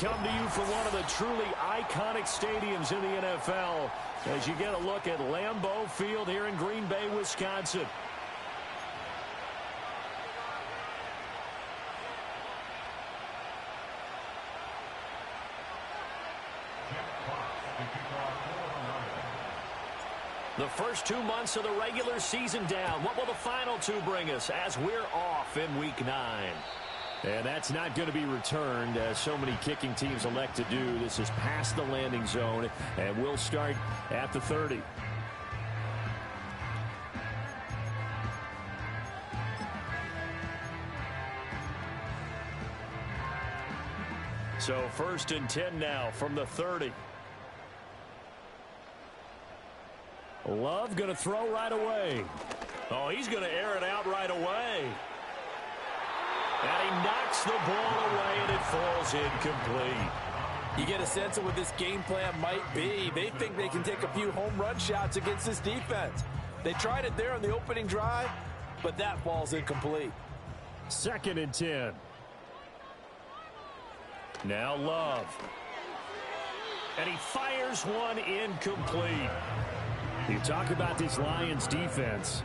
come to you from one of the truly iconic stadiums in the NFL as you get a look at Lambeau Field here in Green Bay, Wisconsin. The first 2 months of the regular season down. What will the final two bring us as we're off in Week 9? And that's not going to be returned, as so many kicking teams elect to do. This is past the landing zone, and we'll start at the 30. So 1st and 10 now from the 30. Love going to throw right away. Oh, he's going to air it out right away. And he knocks the ball away, and it falls incomplete. You get a sense of what this game plan might be. They think they can take a few home run shots against this defense. They tried it there on the opening drive, but that ball's incomplete. 2nd and 10. Now Love. And he fires one incomplete. You talk about this Lions defense.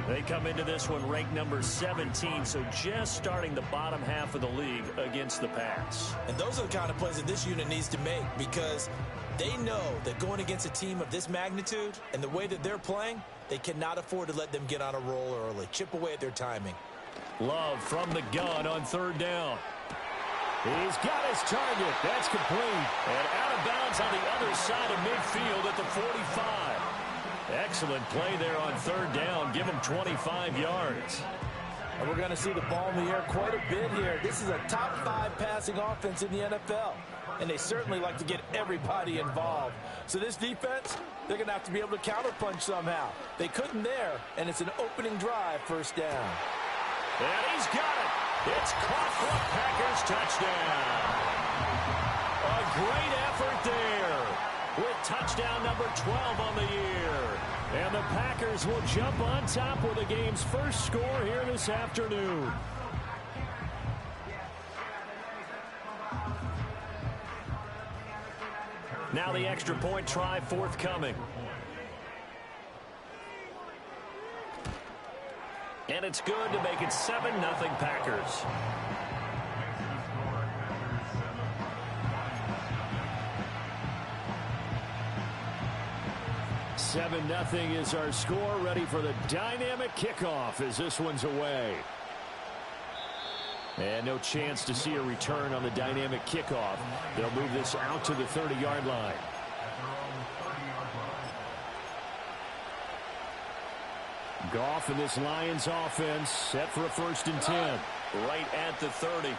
They come into this one ranked number 17, so just starting the bottom half of the league against the pass. And those are the kind of plays that this unit needs to make, because they know that going against a team of this magnitude and the way that they're playing, they cannot afford to let them get on a roll early. Chip away at their timing. Love from the gun on 3rd down. He's got his target. That's complete. And out of bounds on the other side of midfield at the 45. Excellent play there on 3rd down. Give him 25 yards. And we're going to see the ball in the air quite a bit here. This is a top 5 passing offense in the NFL. And they certainly like to get everybody involved. So this defense, they're going to have to be able to counterpunch somehow. They couldn't there, and it's an opening drive, 1st down. And he's got it. It's caught for a Packers touchdown. A great effort there with touchdown number 12 on the year. And the Packers will jump on top with the game's first score here this afternoon. Now the extra point try forthcoming. And it's good to make it 7-0 Packers. Seven nothing is our score. Ready for the dynamic kickoff as this one's away. And no chance to see a return on the dynamic kickoff. They'll move this out to the 30-yard line. Goff and this Lions offense set for a 1st and 10. Right at the 30.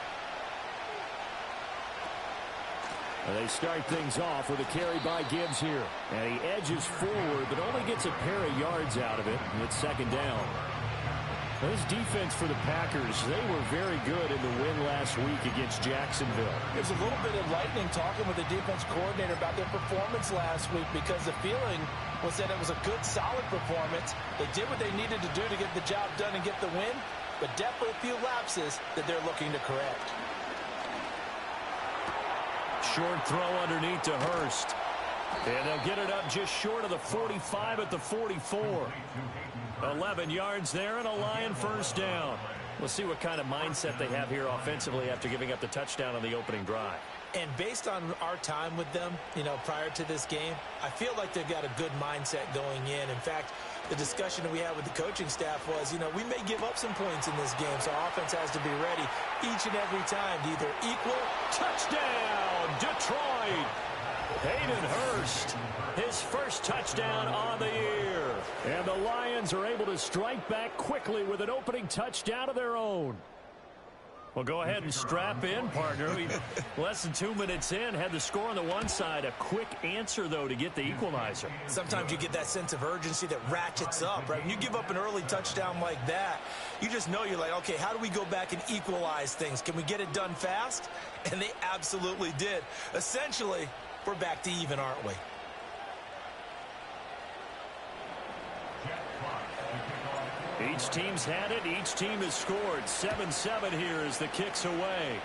And they start things off with a carry by Gibbs here. And he edges forward, but only gets a pair of yards out of it. And it's 2nd down. This defense for the Packers, they were very good in the win last week against Jacksonville. There's a little bit of lightning talking with the defense coordinator about their performance last week, because the feeling was that it was a good, solid performance. They did what they needed to do to get the job done and get the win, but definitely a few lapses that they're looking to correct. Short throw underneath to Hurst. And they'll get it up just short of the 45 at the 44. 11 yards there and a Lion 1st down. We'll see what kind of mindset they have here offensively after giving up the touchdown on the opening drive. And based on our time with them, prior to this game, I feel like they've got a good mindset going in. In fact, the discussion that we had with the coaching staff was, we may give up some points in this game, so our offense has to be ready each and every time to either equal. Touchdown, Detroit! Hayden Hurst, his first touchdown on the year. And the Lions are able to strike back quickly with an opening touchdown of their own. Well, go ahead and strap in, partner. Less than 2 minutes in, had the score on the one side. A quick answer, though, to get the equalizer. Sometimes you get that sense of urgency that ratchets up, right? When you give up an early touchdown like that, you just know you're like, okay, how do we go back and equalize things? Can we get it done fast? And they absolutely did. Essentially, we're back to even, aren't we? Each team's had it. Each team has scored. 7-7 here as the kick's away.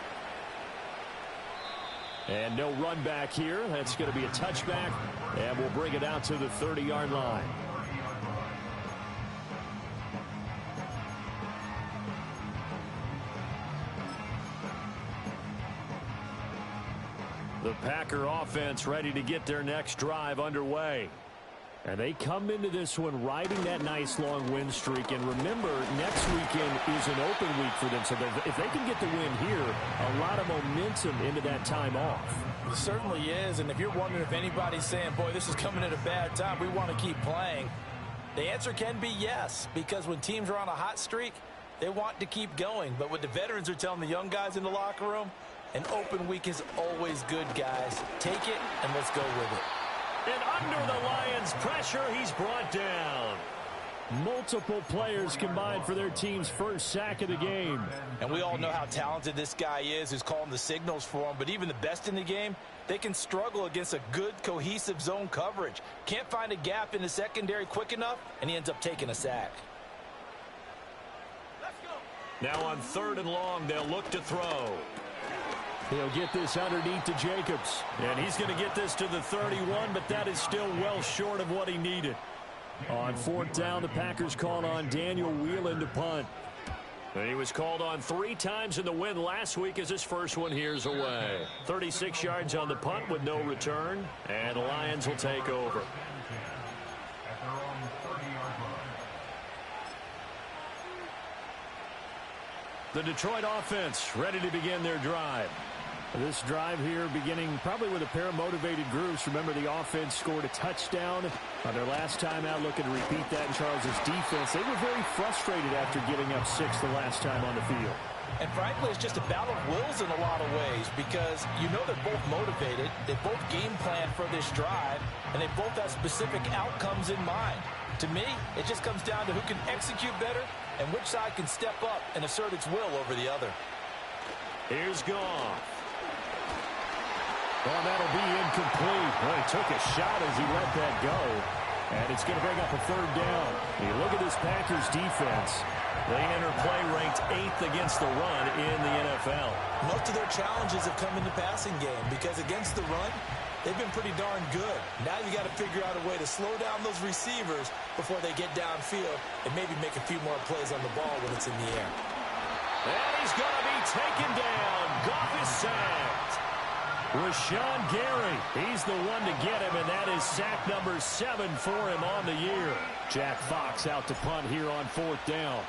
And no run back here. That's going to be a touchback, and we'll bring it out to the 30-yard line. The Packer offense ready to get their next drive underway. And they come into this one riding that nice long win streak. And remember, next weekend is an open week for them. So if they can get the win here, a lot of momentum into that time off. It certainly is. And if you're wondering if anybody's saying, boy, this is coming at a bad time, we want to keep playing, the answer can be yes. Because when teams are on a hot streak, they want to keep going. But what the veterans are telling the young guys in the locker room, an open week is always good, guys. Take it and let's go with it. And under the Lions' pressure, he's brought down. Multiple players combined for their team's first sack of the game. And we all know how talented this guy is who's calling the signals for him. But even the best in the game, they can struggle against a good, cohesive zone coverage. Can't find a gap in the secondary quick enough, and he ends up taking a sack. Now on 3rd and long, they'll look to throw. He'll get this underneath to Jacobs. And he's going to get this to the 31, but that is still well short of what he needed. On 4th down, the Packers called on Daniel Whelan to punt. And he was called on 3 times in the win last week as his first one here's away. 36 yards on the punt with no return. And the Lions will take over. The Detroit offense ready to begin their drive. This drive here beginning probably with a pair of motivated groups. Remember, the offense scored a touchdown on their last time out. Looking to repeat that in Charles' defense. They were very frustrated after giving up 6 the last time on the field. And frankly, it's just a battle of wills in a lot of ways because you know they're both motivated. They both game plan for this drive, and they both have specific outcomes in mind. To me, it just comes down to who can execute better and which side can step up and assert its will over the other. Here's Goff. Well, that'll be incomplete. Well, he took a shot as he let that go. And it's going to bring up a 3rd down. You look at this Packers defense. They enter play ranked 8th against the run in the NFL. Most of their challenges have come in the passing game because against the run, they've been pretty darn good. Now you got to figure out a way to slow down those receivers before they get downfield and maybe make a few more plays on the ball when it's in the air. And he's going to be taken down. Goff is sacked. Rashawn Gary, he's the one to get him, and that is sack number 7 for him on the year. Jack Fox out to punt here on 4th down.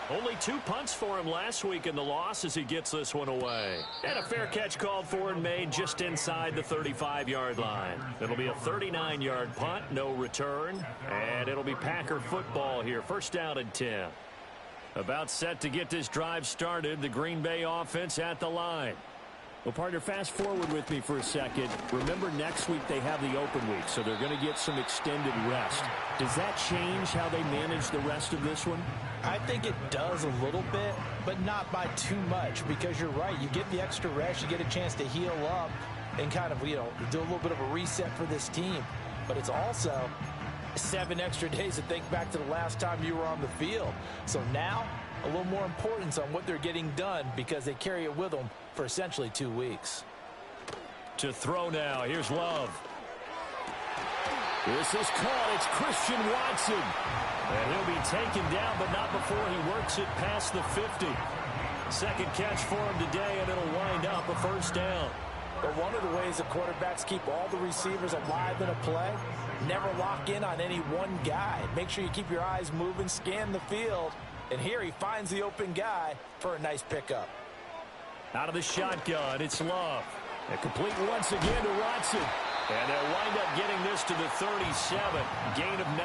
Only 2 punts for him last week in the loss as he gets this one away. And a fair catch called for and made just inside the 35-yard line. It'll be a 39-yard punt, no return, and it'll be Packer football here. 1st down and 10. About set to get this drive started, the Green Bay offense at the line. Well, partner, fast forward with me for a second. Remember, next week they have the open week, so they're going to get some extended rest. Does that change how they manage the rest of this one? I think it does a little bit, but not by too much, because you're right. You get the extra rest, you get a chance to heal up and kind of, do a little bit of a reset for this team. But it's also 7 extra days to think back to the last time you were on the field. So now, a little more importance on what they're getting done because they carry it with them for essentially 2 weeks. To throw now. Here's Love. This is caught. It's Christian Watson. And he'll be taken down, but not before he works it past the 50. 2nd catch for him today, and it'll wind up a 1st down. But one of the ways that quarterbacks keep all the receivers alive in a play, never lock in on any one guy. Make sure you keep your eyes moving, scan the field. And here he finds the open guy for a nice pickup. Out of the shotgun, it's Love. And complete once again to Watson. And they'll wind up getting this to the 37. Gain of 9.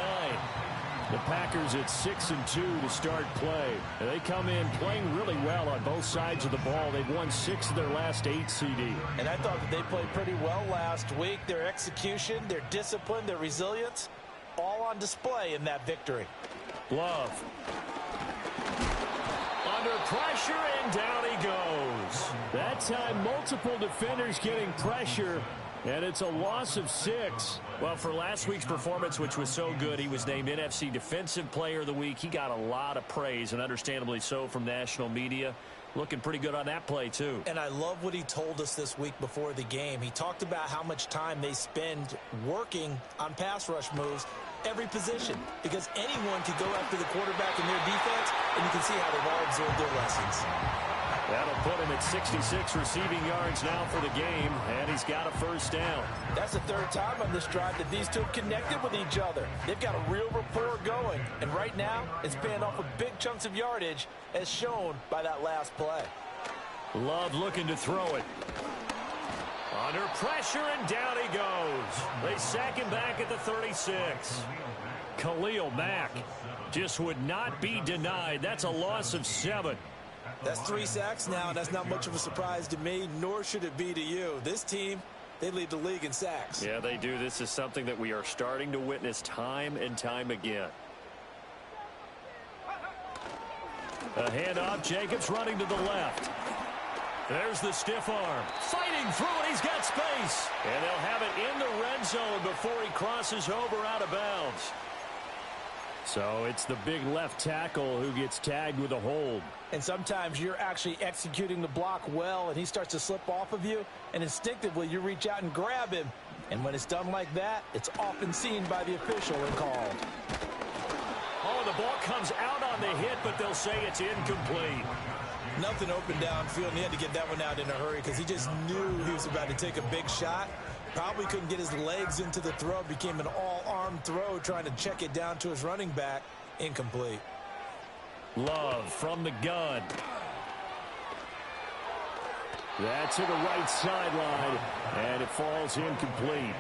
The Packers at 6-2 to start play. And they come in playing really well on both sides of the ball. They've won 6 of their last 8 CD. And I thought that they played pretty well last week. Their execution, their discipline, their resilience, all on display in that victory. Love. Under pressure, and down he goes. That time, multiple defenders getting pressure, and it's a loss of 6. Well, for last week's performance, which was so good, he was named NFC Defensive Player of the Week. He got a lot of praise, and understandably so, from national media. looking pretty good on that play, too. And I love what he told us this week before the game. He talked about how much time they spend working on pass rush moves, every position, because anyone can go after the quarterback in their defense, and you can see how they've all absorbed their lessons. That'll put him at 66 receiving yards now for the game, and he's got a first down. That's the third time on this drive that these two have connected with each other. They've got a real rapport going, and right now it's paying off with big chunks of yardage, as shown by that last play. Love looking to throw it. Under pressure, and down he goes. They sack him back at the 36. Khalil Mack just would not be denied. That's a loss of 7. That's 3 sacks now, and that's not much of a surprise to me, nor should it be to you. This team, they lead the league in sacks. Yeah, they do. This is something that we are starting to witness time and time again. A handoff. Jacobs running to the left. There's the stiff arm. Fighting through it. He's got space. And they'll have it in the red zone before he crosses over out of bounds. So it's the big left tackle who gets tagged with a hold. And sometimes you're actually executing the block well, and he starts to slip off of you, and instinctively you reach out and grab him. And when it's done like that, it's often seen by the official and called. Oh, the ball comes out on the hit, but they'll say it's incomplete. Nothing open downfield, and he had to get that one out in a hurry because he just knew he was about to take a big shot. Probably couldn't get his legs into the throw. Became an all-arm throw, trying to check it down to his running back. Incomplete. Love from the gun. That's to the right sideline, and it falls incomplete.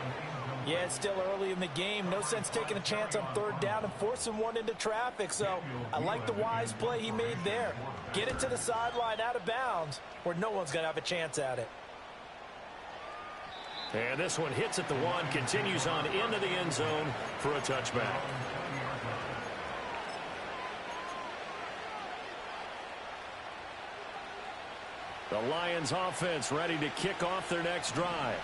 Yeah, it's still early in the game. No sense taking a chance on third down and forcing one into traffic. So I like the wise play he made there. Get it to the sideline out of bounds where no one's going to have a chance at it. And this one hits at the 1, continues on into the end zone for a touchback. The Lions offense ready to kick off their next drive.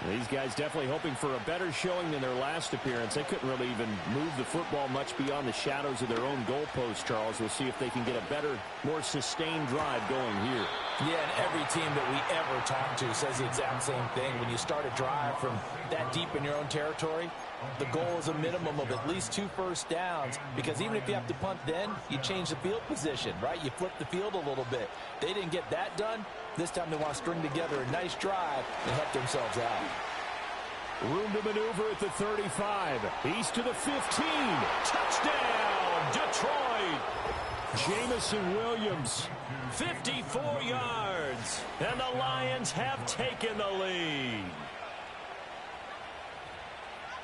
These guys definitely hoping for a better showing than their last appearance. They couldn't really even move the football much beyond the shadows of their own goalpost, Charles. We'll see if they can get a better, more sustained drive going here. Yeah, and every team that we ever talk to says the exact same thing. When you start a drive from that deep in your own territory, the goal is a minimum of at least 2 first downs, because even if you have to punt then, you change the field position, right? You flip the field a little bit. They didn't get that done. This time they want to string together a nice drive and help themselves out. Room to maneuver at the 35. He's to the 15. Touchdown, Detroit. Jamison Williams, 54 yards. And the Lions have taken the lead.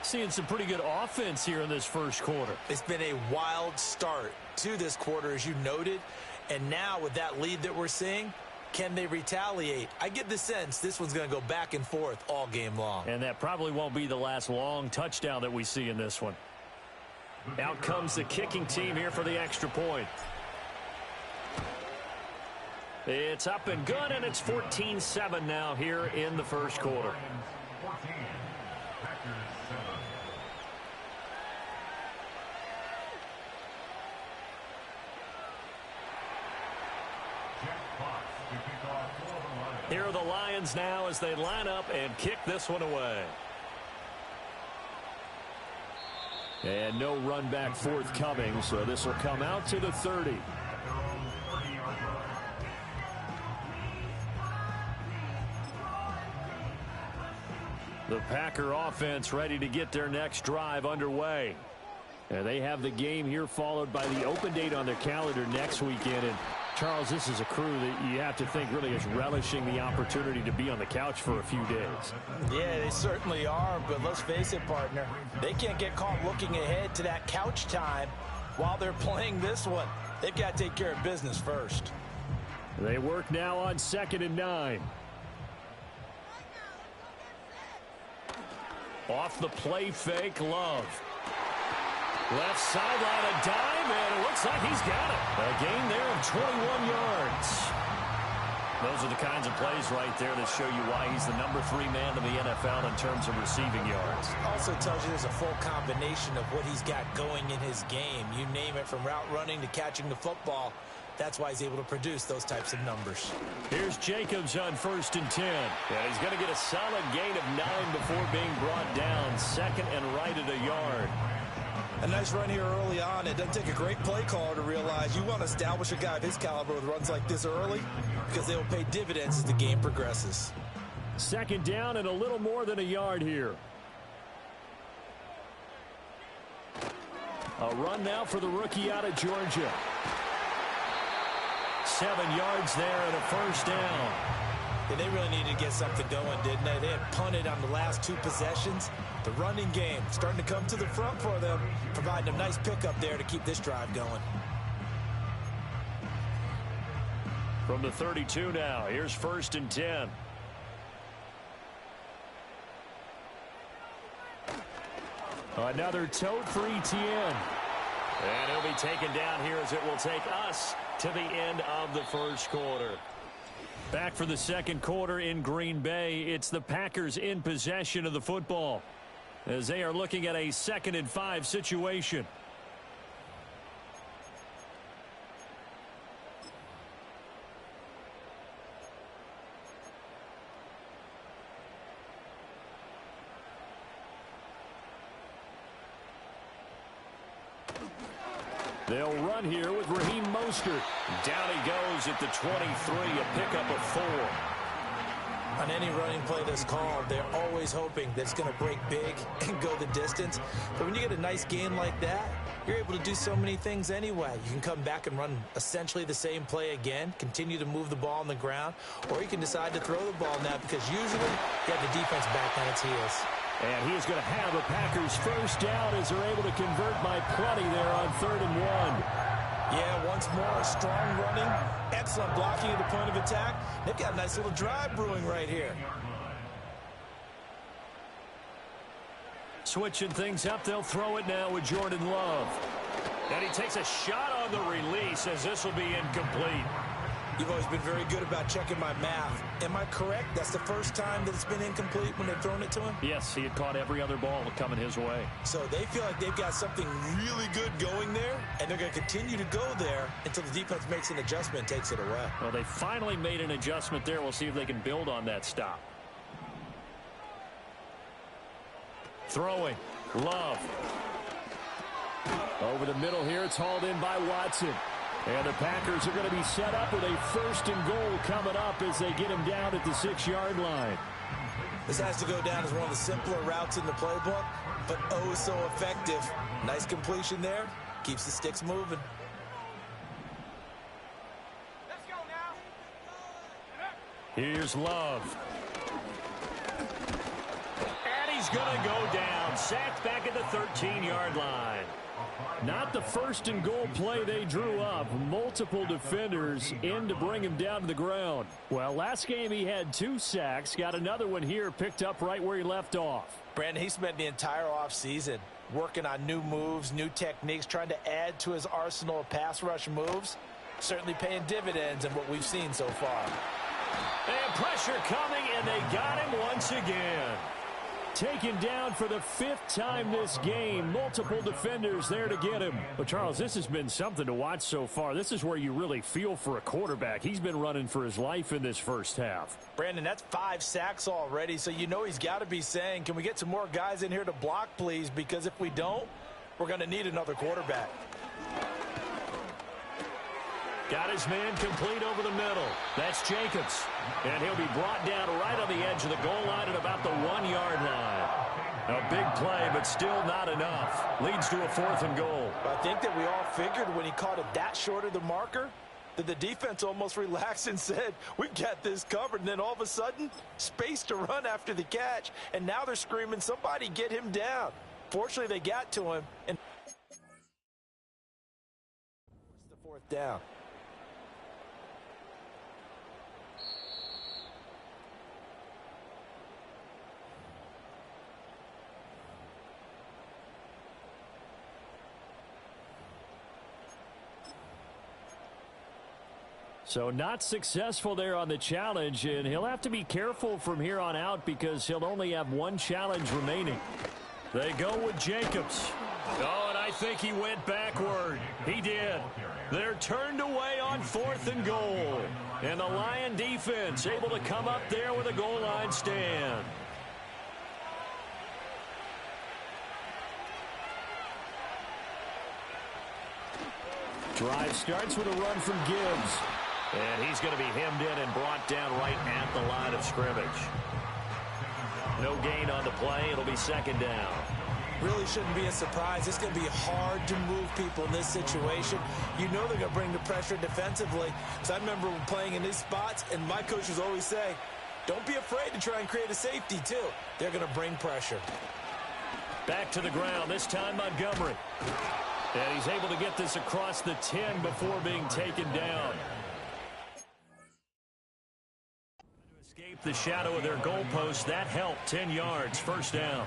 Seeing some pretty good offense here in this first quarter. It's been a wild start to this quarter, as you noted. And now with that lead that we're seeing, can they retaliate? I get the sense this one's going to go back and forth all game long. And that probably won't be the last long touchdown that we see in this one. Out comes the kicking team here for the extra point. It's up and good, and it's 14-7 now here in the first quarter. Here are the Lions now as they line up and kick this one away. And no run back forthcoming, so this will come out to the 30. The Packer offense ready to get their next drive underway. And they have the game here followed by the open date on their calendar next weekend. And Charles, this is a crew that you have to think really is relishing the opportunity to be on the couch for a few days. Yeah, they certainly are, but let's face it, partner. They can't get caught looking ahead to that couch time while they're playing this one. They've got to take care of business first. They work now on 2nd and 9. Off the play fake, Love. Left sideline, a dime, and it looks like he's got it. A gain there of 21 yards. Those are the kinds of plays right there that show you why he's the number 3 man in the NFL in terms of receiving yards. Also tells you there's a full combination of what he's got going in his game. You name it, from route running to catching the football. That's why he's able to produce those types of numbers. Here's Jacobs on 1st and 10. And he's going to get a solid gain of 9 before being brought down. Second and right at a yard. A nice run here early on. It doesn't take a great play caller to realize you want to establish a guy of his caliber with runs like this early because they will pay dividends as the game progresses. Second down and a little more than a yard here. A run now for the rookie out of Georgia. 7 yards there and a first down. Yeah, they really needed to get something going, didn't they? They had punted on the last 2 possessions. The running game starting to come to the front for them, providing a nice pickup there to keep this drive going. From the 32 now, here's 1st and 10. Another tote for Etienne. And he'll be taken down here as it will take us to the end of the first quarter. Back for the second quarter in Green Bay. It's the Packers in possession of the football as they are looking at a 2nd and 5 situation. They'll run here with Raheem Mostert. Down he goes at the 23, a pickup of 4. On any running play that's called, they're always hoping that it's going to break big and go the distance. But when you get a nice game like that, you're able to do so many things anyway. You can come back and run essentially the same play again, continue to move the ball on the ground, or you can decide to throw the ball now because usually you have the defense back on its heels. And he is going to have a Packers first down as they're able to convert by plenty there on 3rd and 1. Yeah, once more, strong running, excellent blocking at the point of attack. They've got a nice little drive brewing right here. Switching things up, they'll throw it now with Jordan Love. And he takes a shot on the release as this will be incomplete. You've always been very good about checking my math. Am I correct? That's the first time that it's been incomplete when they've thrown it to him? Yes, he had caught every other ball coming his way. So they feel like they've got something really good going there, and they're going to continue to go there until the defense makes an adjustment and takes it away. Well, they finally made an adjustment there. We'll see if they can build on that stop. Throwing. Love. Over the middle here, it's hauled in by Watson. And the Packers are going to be set up with a 1st and goal coming up as they get him down at the 6-yard line. This has to go down as one of the simpler routes in the playbook, but oh so effective. Nice completion there. Keeps the sticks moving. Let's go now. Here's Love. And he's going to go down. Sacked back at the 13-yard line. Not the 1st and goal play they drew up. Multiple defenders in to bring him down to the ground. Well, last game he had 2 sacks. Got another one here picked up right where he left off. Brandon, he spent the entire offseason working on new moves, new techniques, trying to add to his arsenal of pass rush moves. Certainly paying dividends in what we've seen so far. And pressure coming, and they got him once again. Taken down for the 5th time this game. Multiple defenders there to get him. But, Charles, this has been something to watch so far. This is where you really feel for a quarterback. He's been running for his life in this first half. Brandon, that's 5 sacks already, so you know he's got to be saying, can we get some more guys in here to block, please? Because if we don't, we're going to need another quarterback. Got his man complete over the middle. That's Jacobs. And he'll be brought down right on the edge of the goal line at about the 1-yard line. A big play, but still not enough. Leads to a 4th and goal. I think that we all figured when he caught it that short of the marker that the defense almost relaxed and said, we've got this covered. And then all of a sudden, space to run after the catch. And now they're screaming, somebody get him down. Fortunately, they got to him. And it's the 4th down. So not successful there on the challenge, and he'll have to be careful from here on out because he'll only have 1 challenge remaining. They go with Jacobs. Oh, and I think he went backward. He did. They're turned away on 4th and goal. And the Lion defense able to come up there with a goal line stand. Drive starts with a run from Gibbs. And he's going to be hemmed in and brought down right at the line of scrimmage. No gain on the play. It'll be 2nd down. Really shouldn't be a surprise. It's going to be hard to move people in this situation. You know they're going to bring the pressure defensively. So I remember playing in these spots, and my coaches always say, don't be afraid to try and create a safety, too. They're going to bring pressure. Back to the ground, this time Montgomery. And he's able to get this across the 10 before being taken down. To escape the shadow of their goalpost, that helped. 10 yards, 1st down.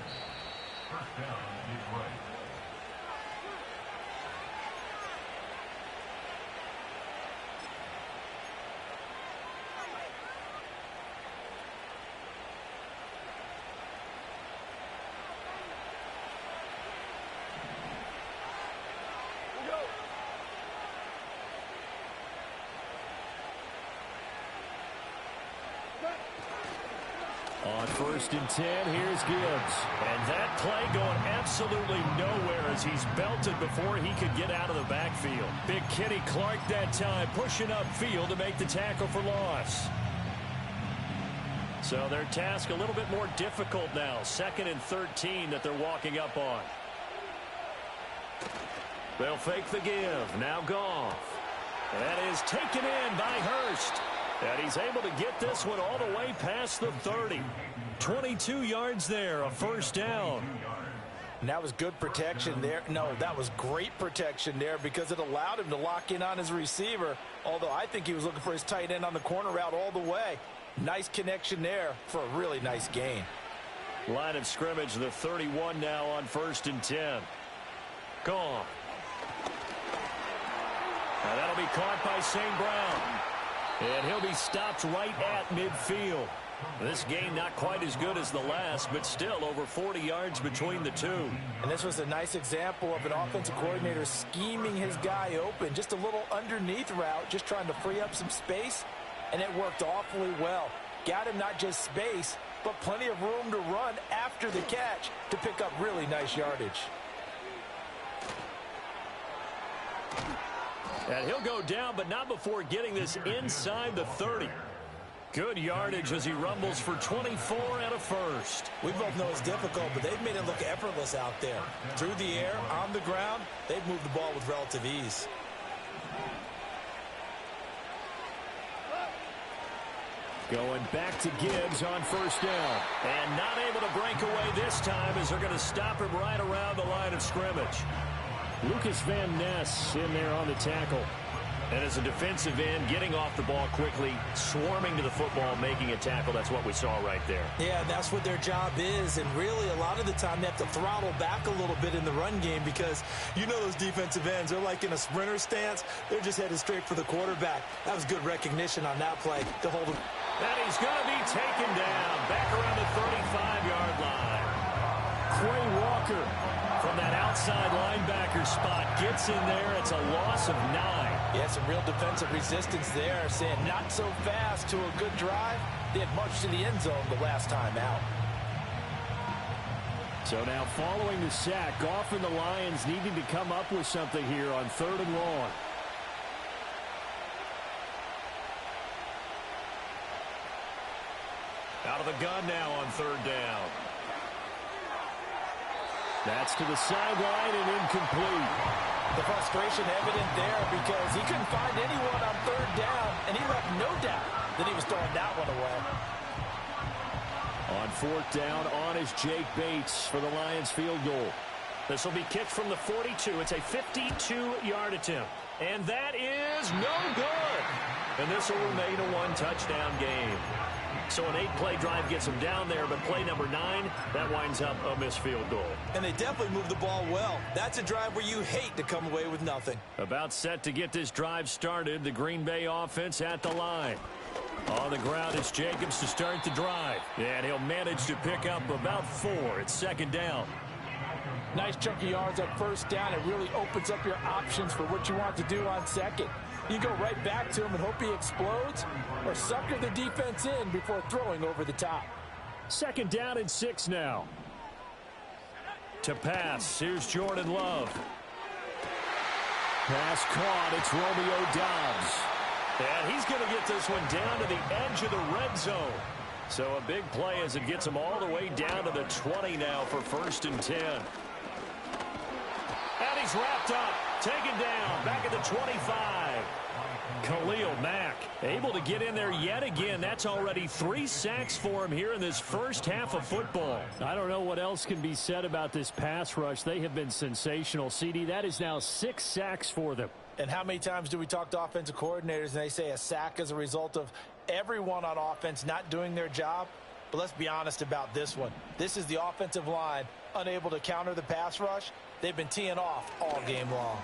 On 1st and 10, here's Gibbs. And that play going absolutely nowhere as he's belted before he could get out of the backfield. Big Kenny Clark that time pushing upfield to make the tackle for loss. So their task a little bit more difficult now. 2nd and 13 that they're walking up on. They'll fake the give. Now Goff. That is taken in by Hurst. And he's able to get this one all the way past the 30. 22 yards there, a 1st down. And that was good protection there. No, that was great protection there because it allowed him to lock in on his receiver. Although I think he was looking for his tight end on the corner route all the way. Nice connection there for a really nice gain. Line of scrimmage, the 31 now on 1st and 10. Gone. Now that'll be caught by St. Brown. And he'll be stopped right at midfield. This game not quite as good as the last, but still over 40 yards between the two. And this was a nice example of an offensive coordinator scheming his guy open. Just a little underneath route, just trying to free up some space, and it worked awfully well. Got him not just space, but plenty of room to run after the catch to pick up really nice yardage. And he'll go down, but not before getting this inside the 30. Good yardage as he rumbles for 24 and a 1st. We both know it's difficult, but they've made it look effortless out there. Through the air, on the ground, they've moved the ball with relative ease. Going back to Gibbs on 1st down. And not able to break away this time as they're going to stop him right around the line of scrimmage. Lucas Van Ness in there on the tackle. And as a defensive end, getting off the ball quickly, swarming to the football, making a tackle. That's what we saw right there. Yeah, that's what their job is. And really, a lot of the time, they have to throttle back a little bit in the run game because you know those defensive ends, they're like in a sprinter stance. They're just headed straight for the quarterback. That was good recognition on that play to hold him. And he's going to be taken down back around the 35-yard line. Quay Walker from that outside linebacker spot gets in there. It's a loss of 9. Yeah, some real defensive resistance there, saying not so fast to a good drive. They had much to the end zone the last time out. So now following the sack, Goff and the Lions needing to come up with something here on 3rd and long. Out of the gun now on 3rd down. That's to the sideline and incomplete. The frustration evident there because he couldn't find anyone on 3rd down, and he left no doubt that he was throwing that one away. On 4th down, on is Jake Bates for the Lions field goal. This will be kicked from the 42. It's a 52-yard attempt. And that is no good. And this will remain a 1-touchdown game. So an 8-play drive gets them down there, but play number 9, that winds up a missed field goal. And they definitely moved the ball well. That's a drive where you hate to come away with nothing. About set to get this drive started, the Green Bay offense at the line. On the ground, it's Jacobs to start the drive. And he'll manage to pick up about 4. It's 2nd down. Nice chunk of yards on first down. It really opens up your options for what you want to do on second. You go right back to him and hope he explodes, or sucker the defense in before throwing over the top. 2nd down and 6 now. To pass, here's Jordan Love. Pass caught, it's Romeo Doubs. And he's going to get this one down to the edge of the red zone. So a big play as it gets him all the way down to the 20 now for 1st and 10. And he's wrapped up, taken down, back at the 25. Khalil Mack able to get in there yet again. That's already 3 sacks for him here in this first half of football. I don't know what else can be said about this pass rush. They have been sensational, CD. That is now 6 sacks for them. And how many times do we talk to offensive coordinators and they say a sack is a result of everyone on offense not doing their job? But let's be honest about this one. This is the offensive line unable to counter the pass rush. They've been teeing off all game long.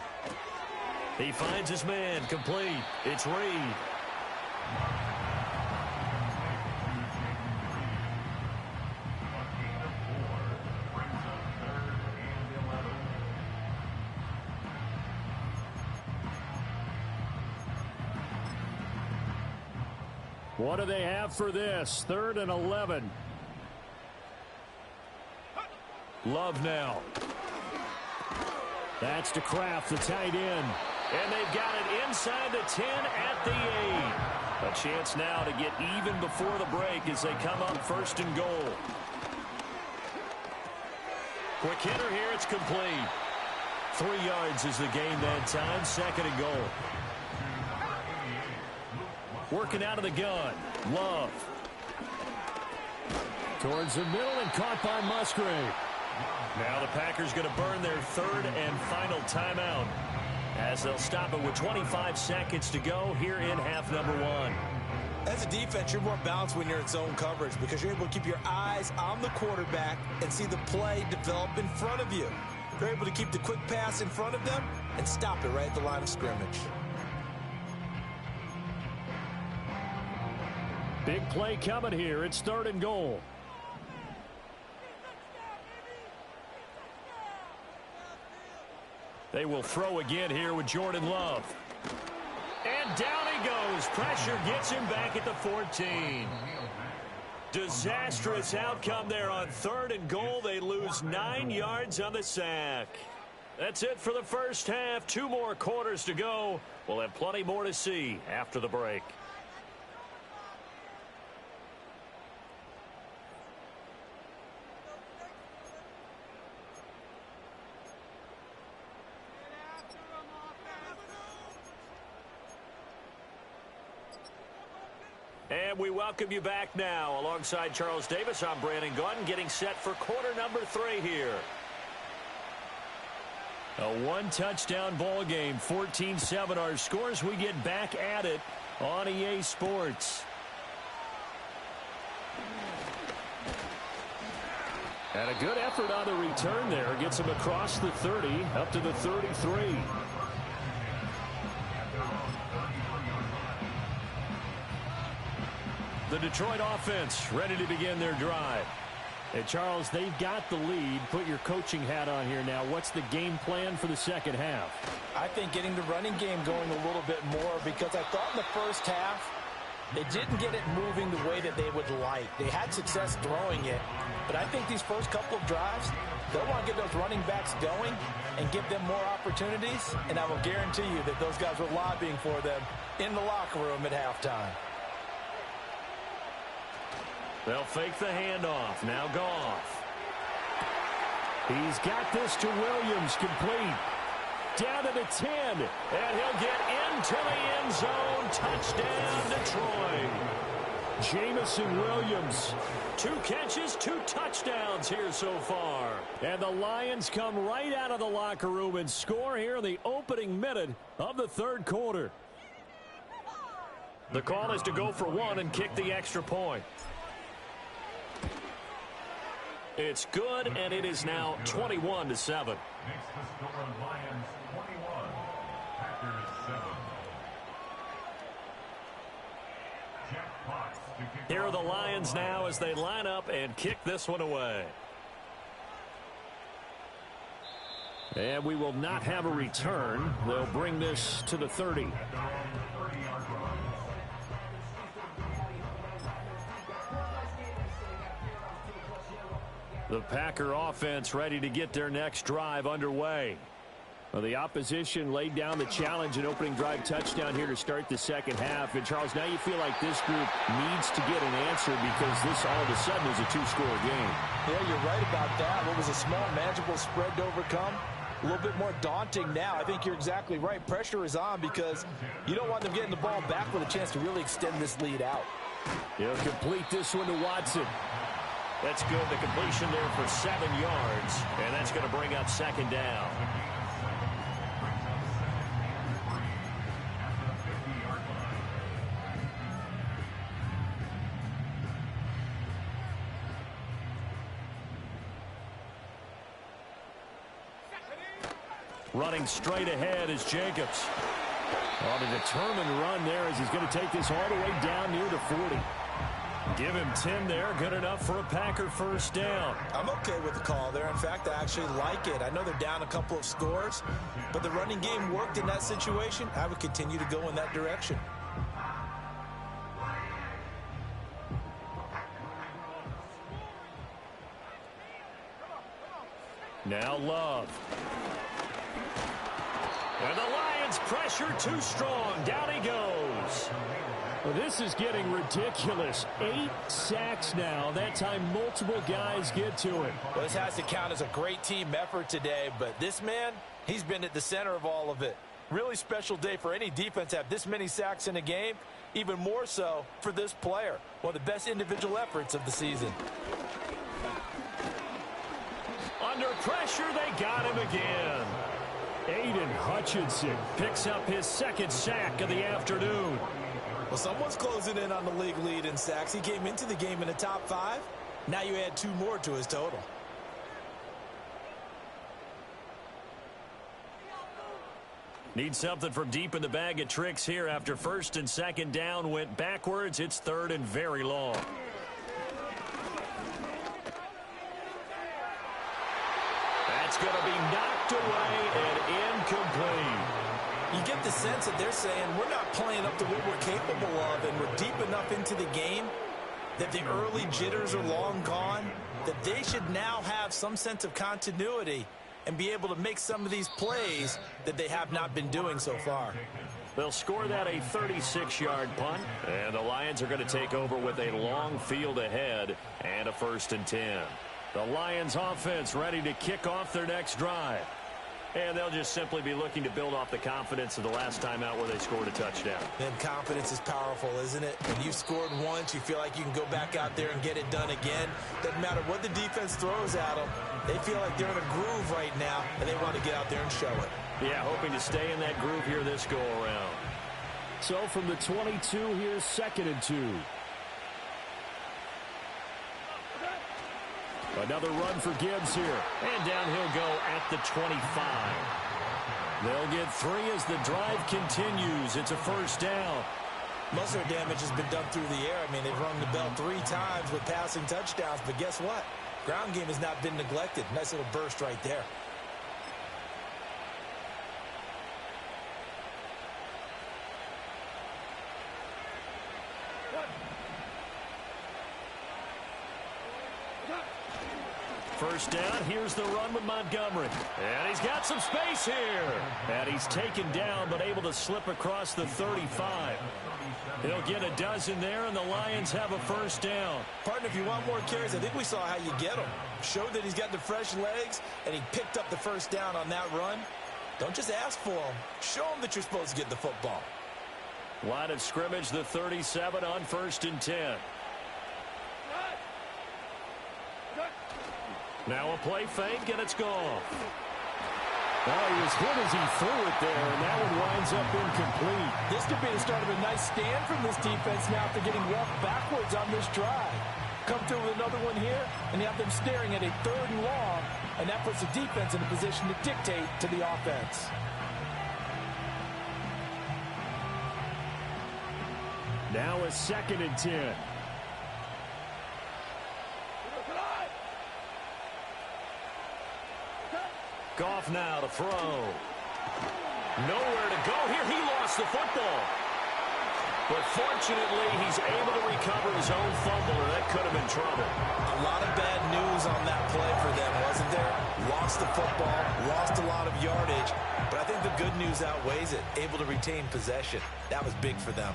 He finds his man, complete. It's Reed. What do they have for this? 3rd and 11. Love now. That's to Kraft, the tight end. And they've got it inside the 10 at the 8. A chance now to get even before the break as they come up 1st and goal. Quick hitter here, it's complete. 3 yards is the gain that time, 2nd and goal. Working out of the gun, Love. Towards the middle and caught by Musgrave. Now the Packers going to burn their 3rd and final timeout as they'll stop it with 25 seconds to go here in half number 1. As a defense, you're more balanced when you're in zone coverage because you're able to keep your eyes on the quarterback and see the play develop in front of you. You're able to keep the quick pass in front of them and stop it right at the line of scrimmage. Big play coming here. It's 3rd and goal. They will throw again here with Jordan Love. And down he goes. Pressure gets him back at the 14. Disastrous outcome there on 3rd and goal. They lose 9 yards on the sack. That's it for the first half. 2 more quarters to go. We'll have plenty more to see after the break. And we welcome you back now. Alongside Charles Davis, I'm Brandon Gaudin, getting set for quarter number 3 here. A 1-touchdown ball game, 14-7 our scores. We get back at it on EA Sports. And a good effort on the return there. Gets him across the 30, up to the 33. The Detroit offense ready to begin their drive. And Charles, they've got the lead. Put your coaching hat on here now. What's the game plan for the second half? I think getting the running game going a little bit more, because I thought in the first half they didn't get it moving the way that they would like. They had success throwing it, but I think these first couple of drives, they'll want to get those running backs going and give them more opportunities, and I will guarantee you that those guys were lobbying for them in the locker room at halftime. They'll fake the handoff. Now Goff. He's got this to Williams, complete. Down to the 10. And he'll get into the end zone. Touchdown, Detroit. Jamison Williams. 2 catches, 2 touchdowns here so far. And the Lions come right out of the locker room and score here in the opening minute of the 3rd quarter. The call is to go for 1 and kick the extra point. It's good, and it is now 21-7. Next to score, Lions 21, Packers 7. Jack Potts to kick. Here are the Lions now as they line up and kick this one away. And we will not have a return. They'll bring this to the 30. The Packer offense ready to get their next drive underway. Well, the opposition laid down the challenge and opening drive touchdown here to start the second half. And, Charles, now you feel like this group needs to get an answer because this all of a sudden is a two-score game. Yeah, you're right about that. What was a small, manageable spread to overcome? A little bit more daunting now. I think you're exactly right. Pressure is on because you don't want them getting the ball back with a chance to really extend this lead out. He'll complete this one to Watson. That's good. The completion there for 7 yards, and that's going to bring up second down. Running straight ahead is Jacobs. On a determined run there as he's going to take this all the way down near the 40. Give him 10 there. Good enough for a Packer first down. I'm okay with the call there. In fact, I actually like it. I know they're down a couple of scores, but the running game worked in that situation. I would continue to go in that direction. Now Love. And the Lions pressure too strong. Down he goes. Well, this is getting ridiculous. 8 sacks now. That time multiple guys get to it. Well, this has to count as a great team effort today, but this man, he's been at the center of all of it. Really special day for any defense to have this many sacks in a game. Even more so for this player. One of the best individual efforts of the season. Under pressure, they got him again. Aiden Hutchinson picks up his second sack of the afternoon. Well, someone's closing in on the league lead in sacks. He came into the game in the top 5. Now you add 2 more to his total. Need something from deep in the bag of tricks here after first and second down went backwards. It's third and very long. That's going to be knocked away and incomplete. You get the sense that they're saying we're not playing up to what we're capable of, and we're deep enough into the game that the early jitters are long gone, that they should now have some sense of continuity and be able to make some of these plays that they have not been doing so far. They'll score that a 36-yard punt, and the Lions are going to take over with a long field ahead and a 1st and 10. The Lions offense ready to kick off their next drive. And they'll just simply be looking to build off the confidence of the last time out where they scored a touchdown. And confidence is powerful, isn't it? When you scored once, you feel like you can go back out there and get it done again. Doesn't matter what the defense throws at them. They feel like they're in a groove right now, and they want to get out there and show it. Yeah, hoping to stay in that groove here this go-around. So from the 22, here's 2nd and 2. Another run for Gibbs here. And down he'll go at the 25. They'll get 3 as the drive continues. It's a first down. Most of their damage has been done through the air. I mean, they've rung the bell 3 times with passing touchdowns. But guess what? Ground game has not been neglected. Nice little burst right there. First down, here's the run with Montgomery. And he's got some space here. And he's taken down, but able to slip across the 35. He'll get a dozen there, and the Lions have a first down. Partner, if you want more carries, I think we saw how you get them. Showed that he's got the fresh legs, and he picked up the first down on that run. Don't just ask for them. Show them that you're supposed to get the football. Line of scrimmage, the 37 on 1st and 10. Now a play fake, and it's gone. Well, he was hit as he threw it there, and that one winds up incomplete. This could be the start of a nice stand from this defense now after getting walked backwards on this drive. Come through with another one here, and you have them staring at a 3rd and long, and that puts the defense in a position to dictate to the offense. Now a 2nd and 10. Kick off now to throw. Nowhere to go here. He lost the football. But fortunately, he's able to recover his own fumble, or that could have been trouble. A lot of bad news on that play for them, wasn't there? Lost the football, lost a lot of yardage, but I think the good news outweighs it. Able to retain possession. That was big for them.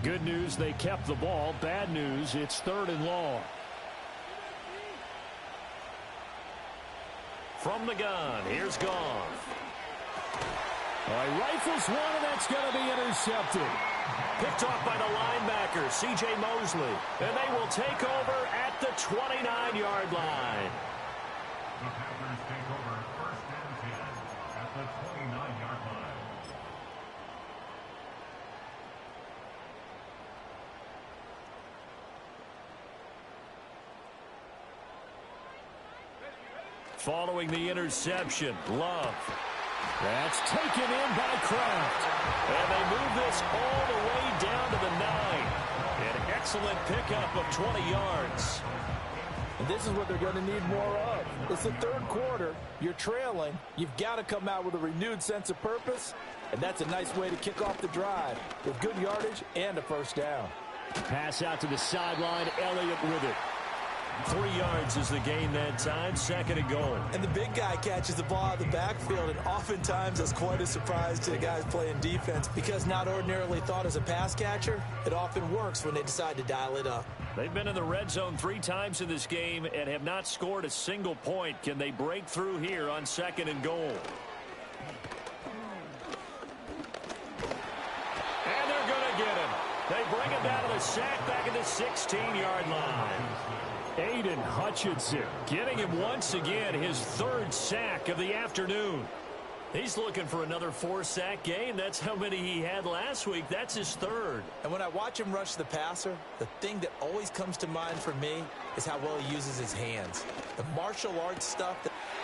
Good news, they kept the ball. Bad news, it's 3rd and long. From the gun, here's Goff. He rifles one, and that's going to be intercepted. Picked off by the linebacker, C.J. Mosley. And they will take over at the 29-yard line. The Packers take over 1st and 10 at the 29-yard line. Following the interception, Love. That's taken in by Kraft. And they move this all the way down to the 9. An excellent pickup of 20 yards. And this is what they're going to need more of. It's the 3rd quarter. You're trailing. You've got to come out with a renewed sense of purpose. And that's a nice way to kick off the drive with good yardage and a 1st down. Pass out to the sideline. Elliott with it. 3 yards is the gain that time. 2nd and goal. And the big guy catches the ball out of the backfield, and oftentimes that's quite a surprise to the guys playing defense because not ordinarily thought as a pass catcher, it often works when they decide to dial it up. They've been in the red zone 3 times in this game and have not scored a single point. Can they break through here on 2nd and goal? And they're going to get him. They bring him down to the sack back at the 16-yard line. Aiden Hutchinson getting him once again his 3rd sack of the afternoon. He's looking for another 4-sack game. That's how many he had last week. That's his 3rd. And when I watch him rush the passer, the thing that always comes to mind for me is how well he uses his hands. The martial arts stuff.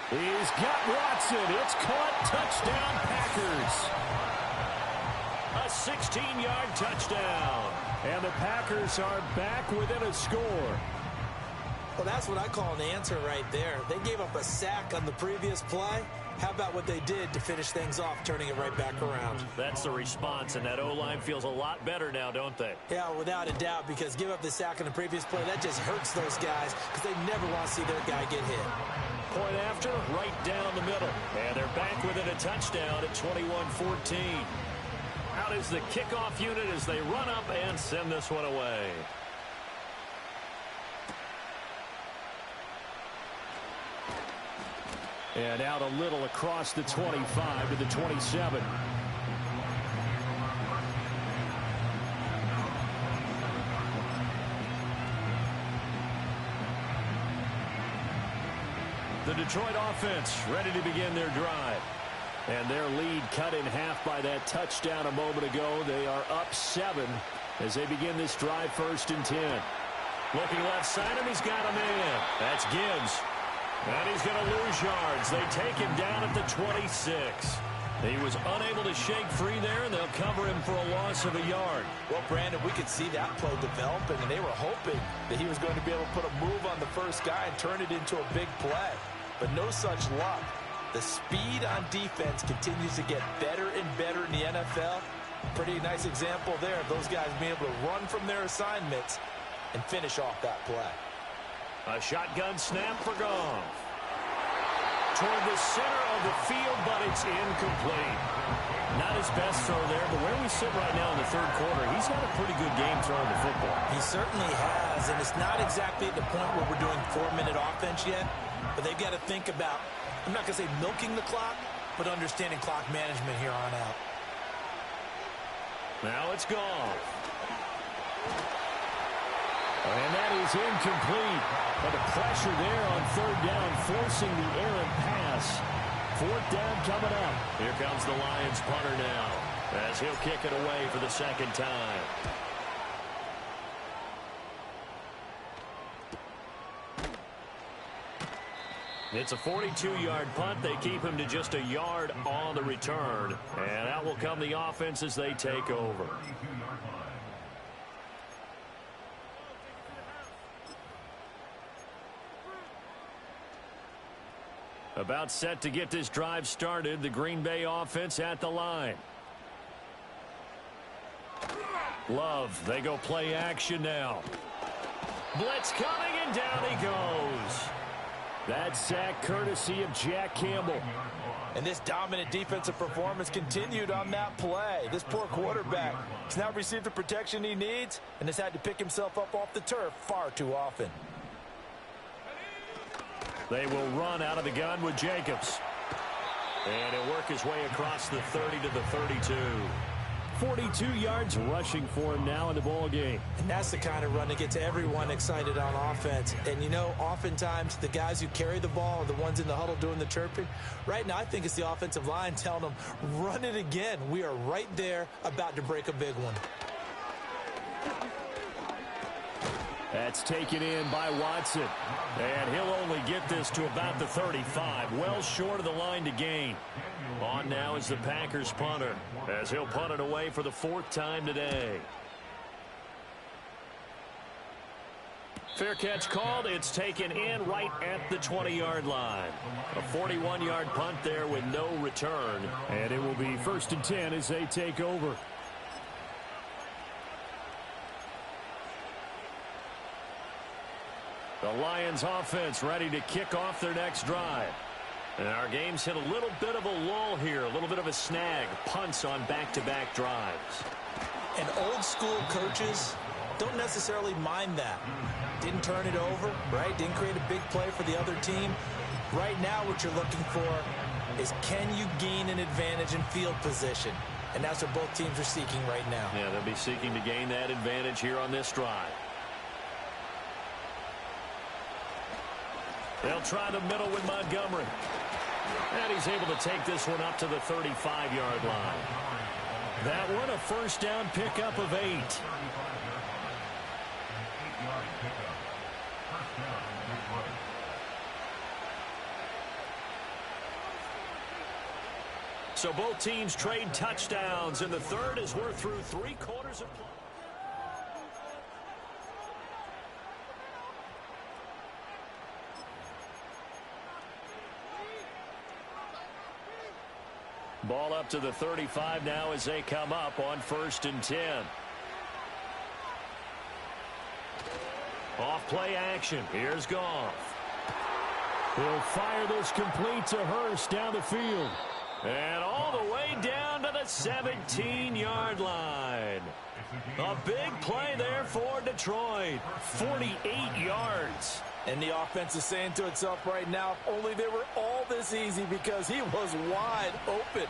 He's got Watson. It's caught. Touchdown, Packers. A 16-yard touchdown. And the Packers are back within a score. Well, that's what I call an answer right there. They gave up a sack on the previous play. How about what they did to finish things off, turning it right back around? That's the response, and that O-line feels a lot better now, don't they? Yeah, without a doubt, because give up the sack on the previous play, that just hurts those guys because they never want to see their guy get hit. Point after, right down the middle. And they're back within a touchdown at 21-14. Out is the kickoff unit as they run up and send this one away. And out a little across the 25 to the 27. The Detroit offense ready to begin their drive. And their lead cut in half by that touchdown a moment ago. They are up 7 as they begin this drive 1st and 10. Looking left side, and he's got a man. That's Gibbs. And he's going to lose yards. They take him down at the 26. He was unable to shake free there, and they'll cover him for a loss of a yard. Well, Brandon, we could see that play developing, and they were hoping that he was going to be able to put a move on the first guy and turn it into a big play. But no such luck. The speed on defense continues to get better and better in the NFL. Pretty nice example there of those guys being able to run from their assignments and finish off that play. A shotgun snap for Goff. Toward the center of the field, but it's incomplete. Not his best throw there, but where we sit right now in the 3rd quarter, he's had a pretty good game throwing the football. He certainly has, and it's not exactly at the point where we're doing 4-minute offense yet, but they've got to think about, I'm not going to say milking the clock, but understanding clock management here on out. Now it's Goff. And that is incomplete. But the pressure there on 3rd down, forcing the errant pass. 4th down coming up. Here comes the Lions punter now, as he'll kick it away for the 2nd time. It's a 42-yard punt. They keep him to just a yard on the return. And out will come the offense as they take over. About set to get this drive started. The Green Bay offense at the line. Love, they go play action now. Blitz coming, and down he goes. That sack courtesy of Jack Campbell. And this dominant defensive performance continued on that play. This poor quarterback has now received the protection he needs and has had to pick himself up off the turf far too often. They will run out of the gun with Jacobs. And he'll work his way across the 30 to the 32. 42 yards rushing for him now in the ball game. And that's the kind of run that gets everyone excited on offense. And, you know, oftentimes the guys who carry the ball are the ones in the huddle doing the chirping. Right now, I think it's the offensive line telling them, run it again. We are right there about to break a big one. That's taken in by Watson. And he'll only get this to about the 35. Well short of the line to gain. On now is the Packers punter, as he'll punt it away for the 4th time today. Fair catch called. It's taken in right at the 20-yard line. A 41-yard punt there with no return. And it will be 1st and 10 as they take over. The Lions offense ready to kick off their next drive. And our game's hit a little bit of a lull here, a little bit of a snag. Punts on back-to-back drives. And old school coaches don't necessarily mind that. Didn't turn it over, right? Didn't create a big play for the other team. Right now what you're looking for is, can you gain an advantage in field position? And that's what both teams are seeking right now. Yeah, they'll be seeking to gain that advantage here on this drive. They'll try the middle with Montgomery. And he's able to take this one up to the 35-yard line. That one a first down pickup of 8. So both teams trade touchdowns, and the third as we're through 3 quarters of play. Ball up to the 35 now as they come up on 1st and 10. Off play action. Here's Goff. He'll fire this complete to Hurst down the field. And all the way down to the 17-yard line. A big play there for Detroit. 48 yards. And the offense is saying to itself right now, if only they were all this easy, because he was wide open.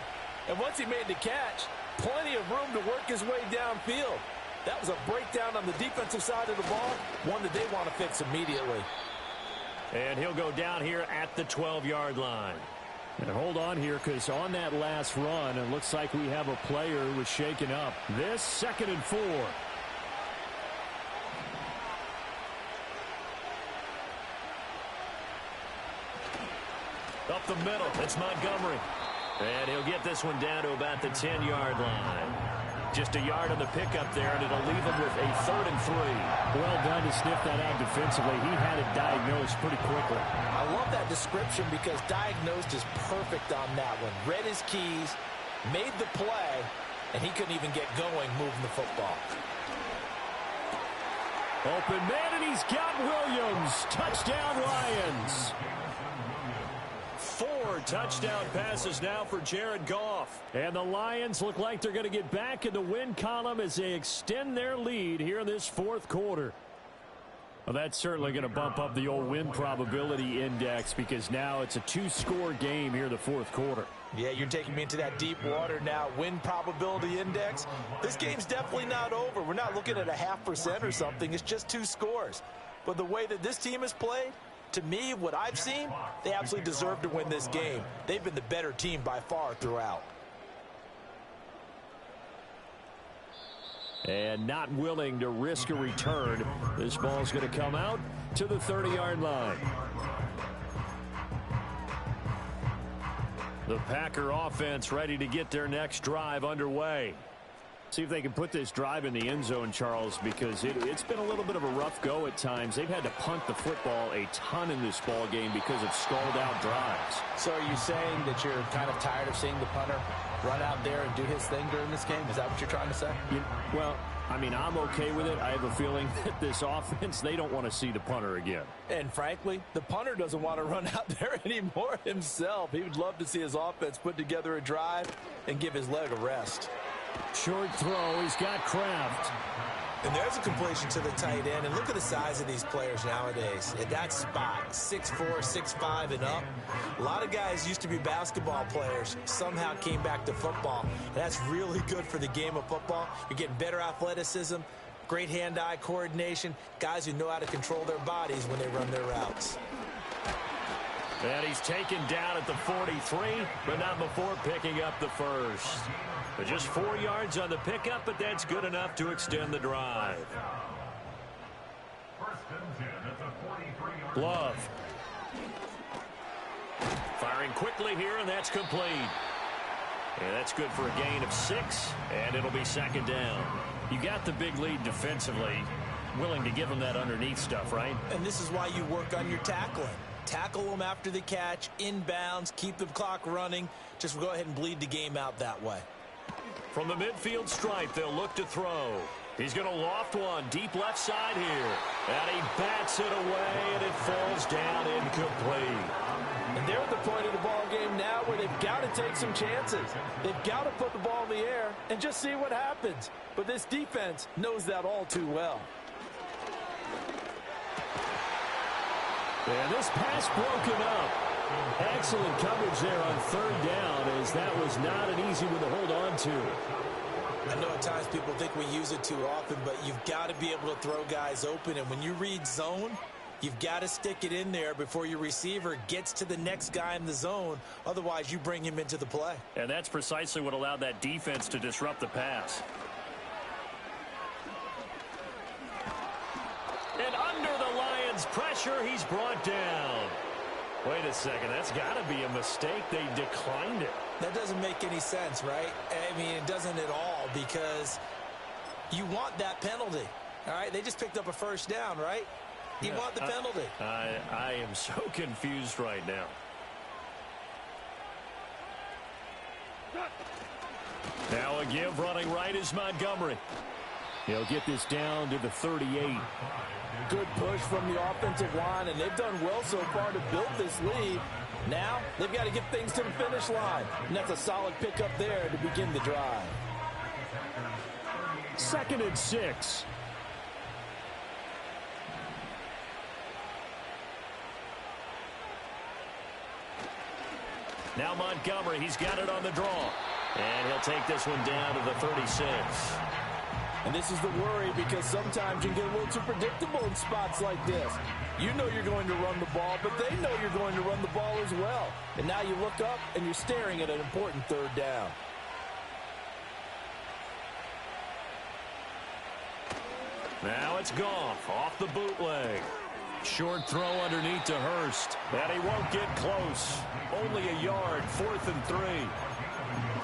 And once he made the catch, plenty of room to work his way downfield. That was a breakdown on the defensive side of the ball, one that they want to fix immediately. And he'll go down here at the 12-yard line. And hold on here, because on that last run, it looks like we have a player who was shaken up. This 2nd and 4. Up the middle, it's Montgomery. And he'll get this one down to about the 10-yard line. Just a yard on the pickup there, and it'll leave him with a 3rd and 3. Well done to sniff that out defensively. He had it diagnosed pretty quickly. I love that description, because diagnosed is perfect on that one. Read his keys, made the play, and he couldn't even get going moving the football. Open man, and he's got Williams. Touchdown, Lions. 4 touchdown passes now for Jared Goff. And the Lions look like they're going to get back in the win column as they extend their lead here in this 4th quarter. Well, that's certainly going to bump up the old win probability index, because now it's a 2-score game here in the 4th quarter. Yeah, you're taking me into that deep water now. Win probability index. This game's definitely not over. We're not looking at a 0.5% or something. It's just 2 scores. But the way that this team has played, to me, what I've seen, they absolutely deserve to win this game. They've been the better team by far throughout. And not willing to risk a return. This ball's going to come out to the 30-yard line. The Packer offense ready to get their next drive underway. See if they can put this drive in the end zone, Charles, because it's been a little bit of a rough go at times. They've had to punt the football a ton in this ball game because of stalled-out drives. So are you saying that you're kind of tired of seeing the punter run out there and do his thing during this game? Is that what you're trying to say? Well, I mean, I'm okay with it. I have a feeling that this offense, they don't want to see the punter again. And frankly, the punter doesn't want to run out there anymore himself. He would love to see his offense put together a drive and give his leg a rest. Short throw. He's got Kraft. And there's a completion to the tight end. And look at the size of these players nowadays. At that spot, 6'4", 6'5", and up. A lot of guys used to be basketball players, somehow came back to football. And that's really good for the game of football. You're getting better athleticism, great hand-eye coordination, guys who know how to control their bodies when they run their routes. And he's taken down at the 43, but not before picking up the first. But just 4 yards on the pickup, but that's good enough to extend the drive. Love. Firing quickly here, and that's complete. And that's good for a gain of 6, and it'll be second down. You got the big lead defensively. Willing to give them that underneath stuff, right? And this is why you work on your tackling. Tackle them after the catch, inbounds, keep the clock running. Just go ahead and bleed the game out that way. From the midfield stripe, they'll look to throw. He's going to loft one deep left side here. And he bats it away, and it falls down incomplete. And they're at the point of the ball game now where they've got to take some chances. They've got to put the ball in the air and just see what happens. But this defense knows that all too well. And this pass broken up. Excellent coverage there on third down, as that was not an easy one to hold on to. I know at times people think we use it too often, but you've got to be able to throw guys open. And when you read zone, you've got to stick it in there before your receiver gets to the next guy in the zone. Otherwise, you bring him into the play. And that's precisely what allowed that defense to disrupt the pass. And under the Lions' pressure, he's brought down. Wait a second, that's got to be a mistake. They declined it. That doesn't make any sense, right? I mean, it doesn't at all, because you want that penalty. All right, they just picked up a first down, right? You want the penalty. I am so confused right now. Now a give running right is Montgomery. He'll get this down to the 38. Good push from the offensive line, and they've done well so far to build this lead. Now they've got to get things to the finish line, and that's a solid pickup there to begin the drive. 2nd and 6. Now Montgomery, he's got it on the draw. And he'll take this one down to the 36. And this is the worry, because sometimes you can get a little too predictable in spots like this. You know you're going to run the ball, but they know you're going to run the ball as well. And now you look up and you're staring at an important third down. Now it's Goff off the bootleg. Short throw underneath to Hurst. And he won't get close. Only a yard, 4th and 3.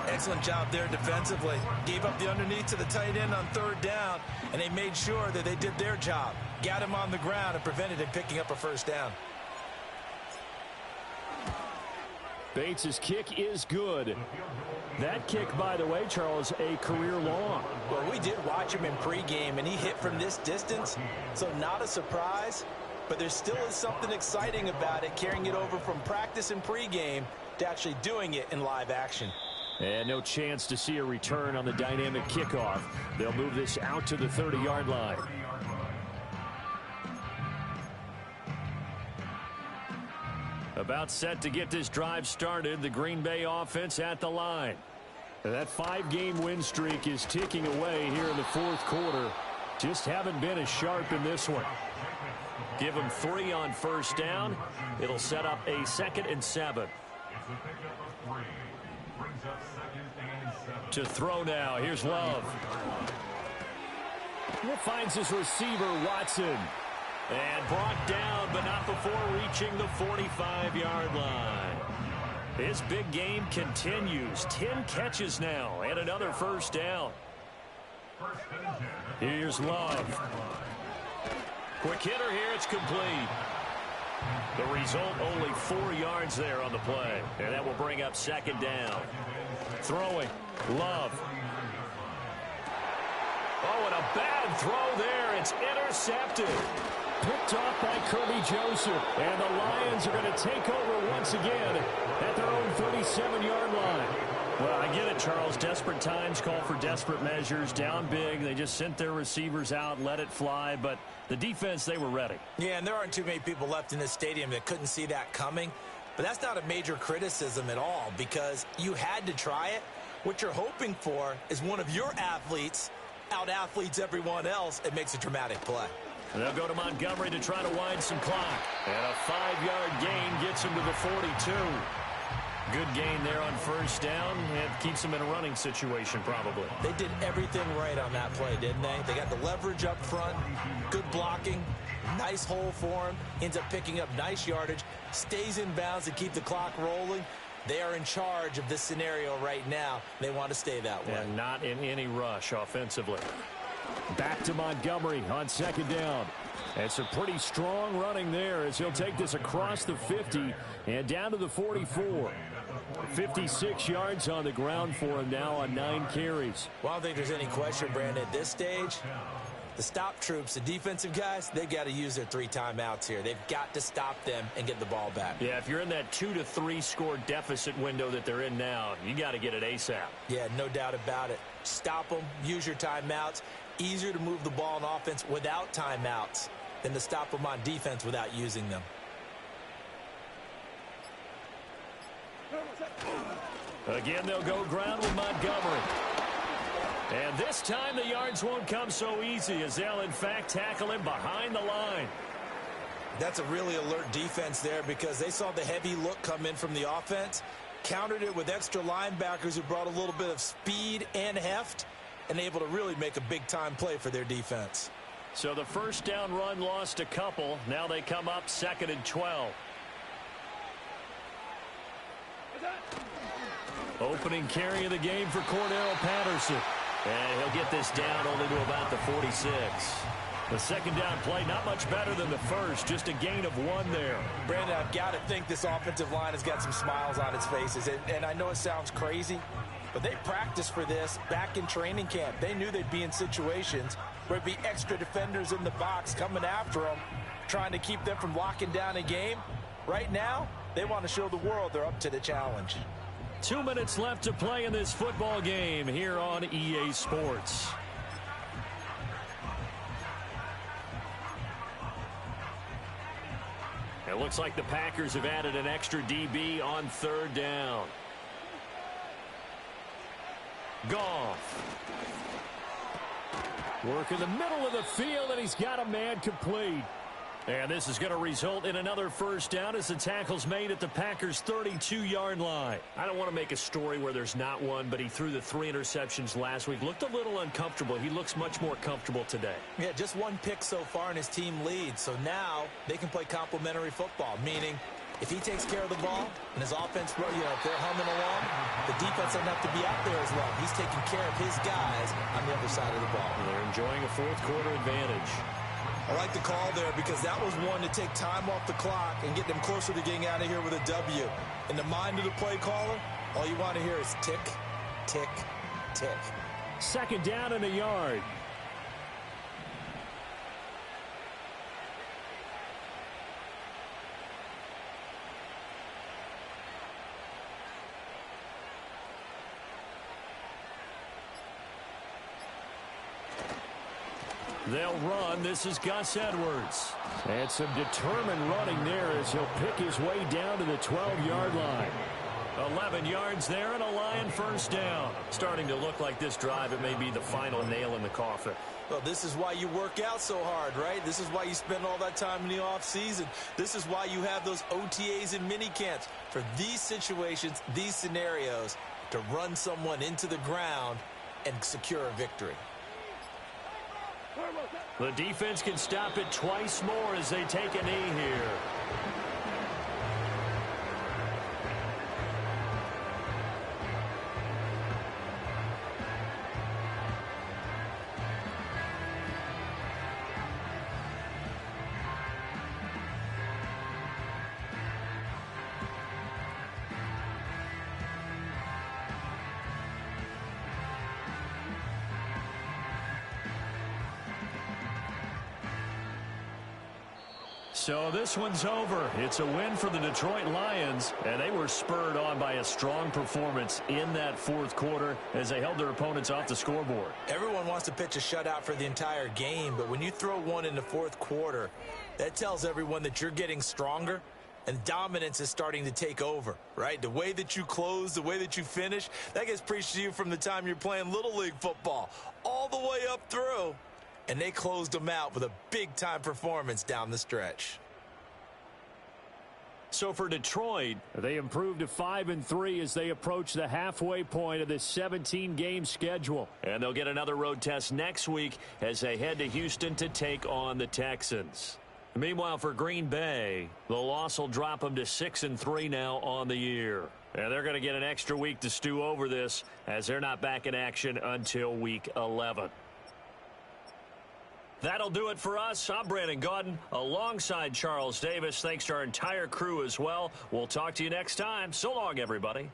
Excellent job there defensively. Gave up the underneath to the tight end on third down, and they made sure that they did their job. Got him on the ground and prevented him picking up a first down. Bates' kick is good. That kick, by the way, Charles, a career long. Well, we did watch him in pregame, and he hit from this distance, so not a surprise. But there still is something exciting about it, carrying it over from practice and pregame to actually doing it in live action. And no chance to see a return on the dynamic kickoff. They'll move this out to the 30-yard line. About set to get this drive started, the Green Bay offense at the line. That 5-game win streak is ticking away here in the 4th quarter. Just haven't been as sharp in this one. Give them 3 on first down. It'll set up a 2nd and 7. To throw now. Here's Love. He finds his receiver, Watson. And brought down, but not before reaching the 45-yard line. His big game continues. 10 catches now and another first down. Here's Love. Quick hitter here. It's complete. The result, only 4 yards there on the play. And that will bring up second down. Throwing. Love. Oh, and a bad throw there. It's intercepted. Picked off by Kirby Joseph. And the Lions are going to take over once again at their own 37-yard line. Well, I get it, Charles. Desperate times call for desperate measures. Down big. They just sent their receivers out, let it fly. But the defense, they were ready. Yeah, and there aren't too many people left in this stadium that couldn't see that coming. But that's not a major criticism at all because you had to try it. What you're hoping for is one of your athletes out-athletes everyone else and makes a dramatic play. And they'll go to Montgomery to try to wind some clock. And a 5-yard gain gets him to the 42. Good gain there on first down. It keeps them in a running situation probably. They did everything right on that play, didn't they? They got the leverage up front, good blocking, nice hole for him, ends up picking up nice yardage, stays in bounds to keep the clock rolling. They are in charge of this scenario right now. They want to stay that way. And not in any rush offensively. Back to Montgomery on second down. It's a pretty strong running there as he'll take this across the 50 and down to the 44. 56 yards on the ground for him now on 9 carries. Well, I don't think there's any question, Brandon, at this stage. The stop troops, the defensive guys, they've got to use their 3 timeouts here. They've got to stop them and get the ball back. Yeah, if you're in that 2 to 3 score deficit window that they're in now, you got to get it ASAP. Yeah, no doubt about it. Stop them, use your timeouts. Easier to move the ball on offense without timeouts than to stop them on defense without using them. Again, they'll go ground with Montgomery. And this time the yards won't come so easy as they'll, in fact, tackle him behind the line. That's a really alert defense there because they saw the heavy look come in from the offense, countered it with extra linebackers who brought a little bit of speed and heft, and able to really make a big-time play for their defense. So the first down run lost a couple. Now they come up 2nd and 12. Opening carry of the game for Cordell Patterson. And he'll get this down only to about the 46. The second down play, not much better than the first, just a gain of 1 there. Brandon, I've got to think this offensive line has got some smiles on its faces. And I know it sounds crazy, but they practiced for this back in training camp. They knew they'd be in situations where there'd be extra defenders in the box coming after them, trying to keep them from locking down a game. Right now, they want to show the world they're up to the challenge. 2 minutes left to play in this football game here on EA Sports. It looks like the Packers have added an extra DB on 3rd down. Goff. Work in the middle of the field, and he's got a man complete. And this is going to result in another first down as the tackle's made at the Packers' 32-yard line. I don't want to make a story where there's not one, but he threw the 3 interceptions last week. Looked a little uncomfortable. He looks much more comfortable today. Yeah, just 1 pick so far and his team leads. So now they can play complementary football, meaning if he takes care of the ball and his offense, if they're humming along, the defense doesn't have to be out there as long. He's taking care of his guys on the other side of the ball. And they're enjoying a 4th quarter advantage. I like the call there because that was one to take time off the clock and get them closer to getting out of here with a W. In the mind of the play caller, all you want to hear is tick, tick, tick. 2nd down and a yard. They'll run. This is Gus Edwards. And some determined running there as he'll pick his way down to the 12-yard line. 11 yards there and a Lion first down. Starting to look like this drive, it may be the final nail in the coffin. Well, this is why you work out so hard, right? This is why you spend all that time in the offseason. This is why you have those OTAs and mini camps. For these situations, these scenarios, to run someone into the ground and secure a victory. The defense can stop it twice more as they take a knee here. So this one's over. It's a win for the Detroit Lions, and they were spurred on by a strong performance in that fourth quarter as they held their opponents off the scoreboard. Everyone wants to pitch a shutout for the entire game, but when you throw one in the fourth quarter, that tells everyone that you're getting stronger and dominance is starting to take over, right? The way that you close, the way that you finish, that gets preached to you from the time you're playing Little League football all the way up through. And they closed them out with a big-time performance down the stretch. So for Detroit, they improved to 5-3 as they approach the halfway point of this 17-game schedule. And they'll get another road test next week as they head to Houston to take on the Texans. Meanwhile, for Green Bay, the loss will drop them to 6-3 now on the year. And they're going to get an extra week to stew over this as they're not back in action until week 11. That'll do it for us. I'm Brandon Gaudin alongside Charles Davis. Thanks to our entire crew as well. We'll talk to you next time. So long, everybody.